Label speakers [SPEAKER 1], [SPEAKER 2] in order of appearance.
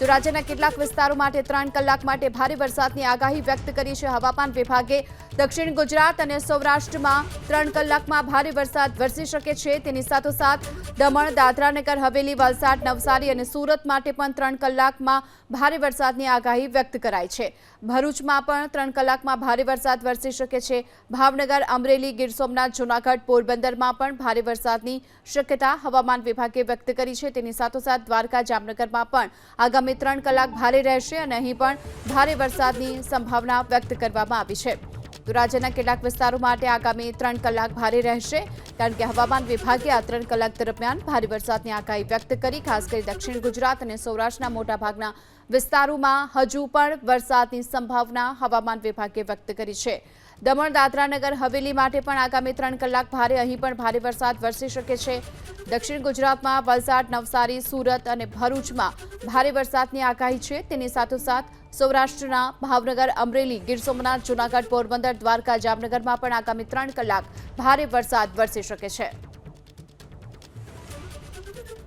[SPEAKER 1] તો રાજ્યના કેટલાક વિસ્તારો માટે 3 કલાક માટે ભારે વરસાદની આગાહી વ્યક્ત કરી છે હવામાન વિભાગે। દક્ષિણ ગુજરાત અને સૌરાષ્ટ્રમાં 3 કલાકમાં ભારે વરસાદ વરસી શકે છે। તેની સાથોસાથ દમણ, દાદરા નગર હવેલી, વલસાડ, નવસારી અને સુરત માટે પણ 3 કલાકમાં ભારે વરસાદની આગાહી વ્યક્ત કરાઈ છે। ભરૂચમાં પણ 3 કલાકમાં ભારે વરસાદ વરસી શકે છે। ભાવનગર, અમરેલી, ગીર સોમનાથ, જૂનાગઢ, પોરબંદરમાં પણ ભારે વરસાદની શક્યતા હવામાન વિભાગે વ્યક્ત કરી છે। તેની સાથોસાથ દ્વારકા, જામનગરમાં પણ આગામી 3 કલાક ભારે રહેશે અને અહીં પણ ભારે વરસાદની સંભાવના વ્યક્ત કરવામાં આવી છે। તો રાજ્યના કેટલાક વિસ્તારો માટે આગામી 3 કલાક ભારે રહેશે કારણ કે હવામાન વિભાગે આ 3 કલાક દરમિયાન ભારે વરસાદની આગાહી વ્યક્ત કરી। ખાસ કરી દક્ષિણ ગુજરાત અને સૌરાષ્ટ્રના મોટાભાગના વિસ્તારોમાં હજુ પણ વરસાદની સંભાવના હવામાન વિભાગે વ્યક્ત કરી છે। દમણ, દાદરા નગર હવેલી માટે પણ આગામી 3 કલાક ભારે, અહીં પણ ભારે વરસાદ વરસી શકે છે। દક્ષિણ ગુજરાતમાં વલસાડ, નવસારી, સુરત અને ભરૂચમાં ભારે વરસાદની આગાહી છે। તેની સાથોસાથ સૌરાષ્ટ્રના ભાવનગર, અમરેલી, ગીર સોમનાથ, જૂનાગઢ, પોરબંદર, દ્વારકા, જામનગરમાં પણ આગામી 3 કલાક ભારે વરસાદ વરસી શકે છે।